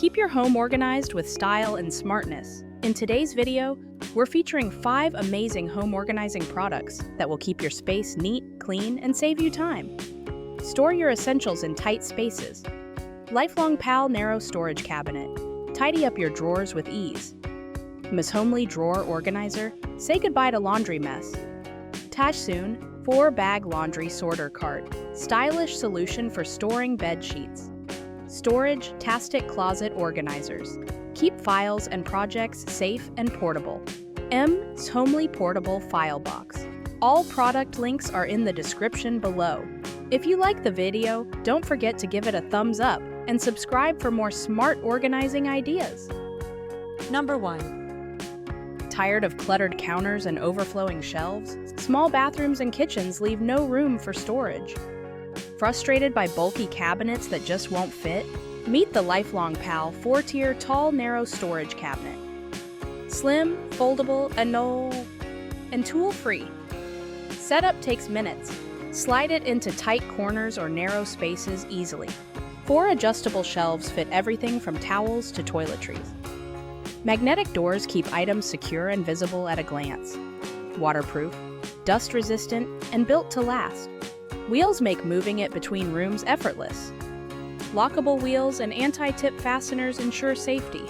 Keep your home organized with style and smartness. In today's video, we're featuring 5 amazing home organizing products that will keep your space neat, clean, and save you time. Store your essentials in tight spaces. Lifelong Pal Narrow Storage Cabinet. Tidy up your drawers with ease. Ms. Homely Drawer Organizer. Say goodbye to laundry mess. Tashoon 4-bag laundry sorter cart. Stylish solution for storing bed sheets. Storage Tastic Closet Organizers. Keep files and projects safe and portable. Ms. Homely Portable File Box. All product links are in the description below. If you like the video, don't forget to give it a thumbs up and subscribe for more smart organizing ideas. Number 1. Tired of cluttered counters and overflowing shelves? Small bathrooms and kitchens leave no room for storage. Frustrated by bulky cabinets that just won't fit? Meet the Lifelong Pal 4-tier tall narrow storage cabinet. Slim, foldable, and tool-free. Setup takes minutes. Slide it into tight corners or narrow spaces easily. 4 adjustable shelves fit everything from towels to toiletries. Magnetic doors keep items secure and visible at a glance. Waterproof, dust-resistant, and built to last. Wheels make moving it between rooms effortless. Lockable wheels and anti-tip fasteners ensure safety.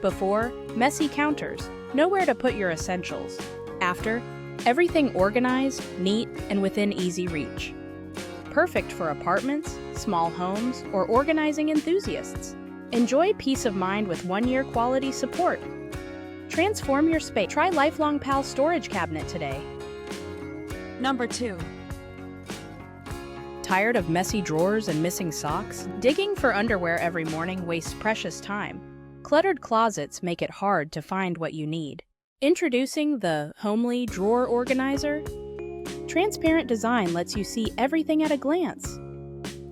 Before, messy counters, nowhere to put your essentials. After, everything organized, neat, and within easy reach. Perfect for apartments, small homes, or organizing enthusiasts. Enjoy peace of mind with 1-year quality support. Transform your space. Try Lifelong Pal Storage Cabinet today. Number 2. Tired of messy drawers and missing socks? Digging for underwear every morning wastes precious time. Cluttered closets make it hard to find what you need. Introducing the Homely Drawer Organizer. Transparent design lets you see everything at a glance.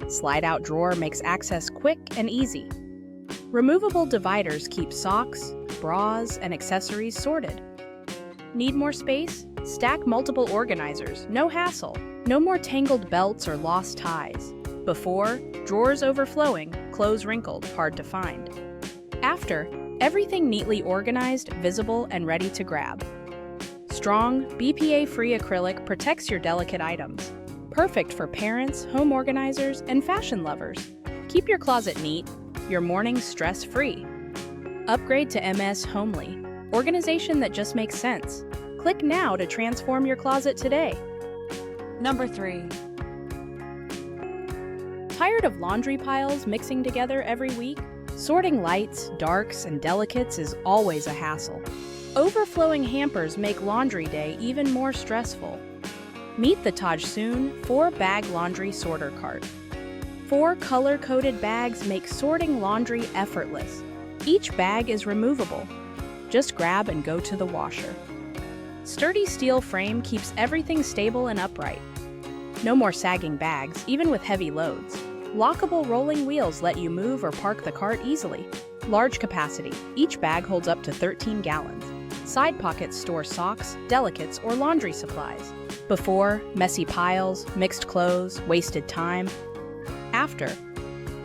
Slide-out drawer makes access quick and easy. Removable dividers keep socks, bras, and accessories sorted. Need more space? Stack multiple organizers, no hassle. No more tangled belts or lost ties. Before, drawers overflowing, clothes wrinkled, hard to find. After, everything neatly organized, visible, and ready to grab. Strong, BPA-free acrylic protects your delicate items. Perfect for parents, home organizers, and fashion lovers. Keep your closet neat, your mornings stress-free. Upgrade to MS Homely, organization that just makes sense. Click now to transform your closet today. Number 3. Tired of laundry piles mixing together every week? Sorting lights, darks, and delicates is always a hassle. Overflowing hampers make laundry day even more stressful. Meet the Tajoon 4-bag laundry sorter cart. 4 color-coded bags make sorting laundry effortless. Each bag is removable. Just grab and go to the washer. Sturdy steel frame keeps everything stable and upright. No more sagging bags, even with heavy loads. Lockable rolling wheels let you move or park the cart easily. Large capacity. Each bag holds up to 13 gallons. Side pockets store socks, delicates, or laundry supplies. Before, messy piles, mixed clothes, wasted time. After,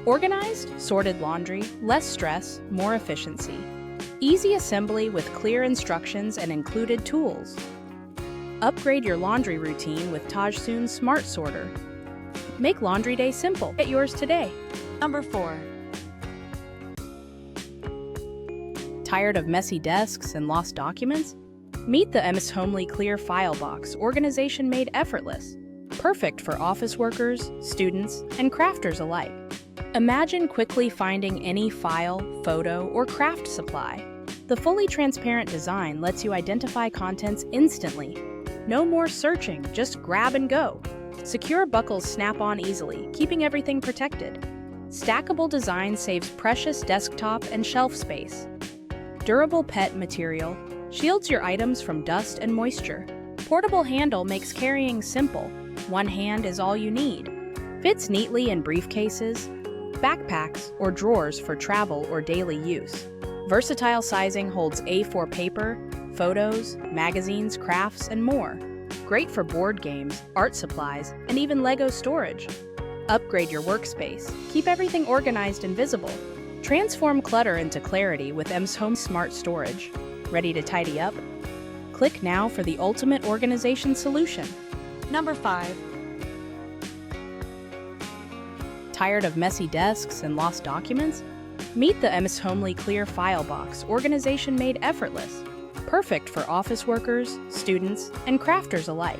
organized, sorted laundry, less stress, more efficiency. Easy assembly with clear instructions and included tools. Upgrade your laundry routine with Tajoon Smart Sorter. Make laundry day simple. Get yours today. Number 4. Tired of messy desks and lost documents? Meet the Ms. Homely Clear File Box, organization made effortless. Perfect for office workers, students, and crafters alike. Imagine quickly finding any file, photo, or craft supply. The fully transparent design lets you identify contents instantly. No more searching, just grab and go. Secure buckles snap on easily, keeping everything protected. Stackable design saves precious desktop and shelf space. Durable PET material shields your items from dust and moisture. Portable handle makes carrying simple. One hand is all you need. Fits neatly in briefcases, backpacks, or drawers for travel or daily use. Versatile sizing holds A4 paper, photos, magazines, crafts, and more. Great for board games, art supplies, and even Lego storage. Upgrade your workspace. Keep everything organized and visible. Transform clutter into clarity with M's Home Smart Storage. Ready to tidy up? Click now for the ultimate organization solution. Number 5. Tired of messy desks and lost documents? Meet the M's Homely Clear File Box, organization made effortless. Perfect for office workers, students, and crafters alike.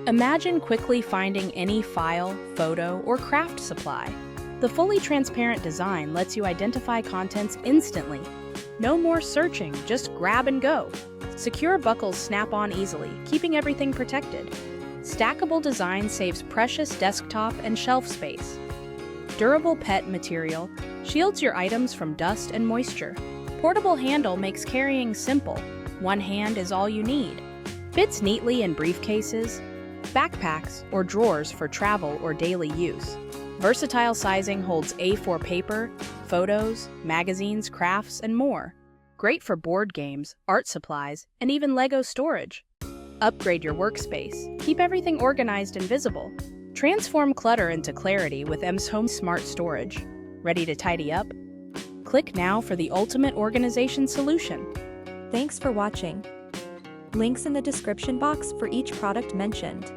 Imagine quickly finding any file, photo, or craft supply. The fully transparent design lets you identify contents instantly. No more searching, just grab and go. Secure buckles snap on easily, keeping everything protected. Stackable design saves precious desktop and shelf space. Durable PET material shields your items from dust and moisture. Portable handle makes carrying simple. One hand is all you need. Fits neatly in briefcases, backpacks, or drawers for travel or daily use. Versatile sizing holds A4 paper, photos, magazines, crafts, and more. Great for board games, art supplies, and even Lego storage. Upgrade your workspace. Keep everything organized and visible. Transform clutter into clarity with M's Home Smart Storage. Ready to tidy up? Click now for the ultimate organization solution. Thanks for watching. Links in the description box for each product mentioned.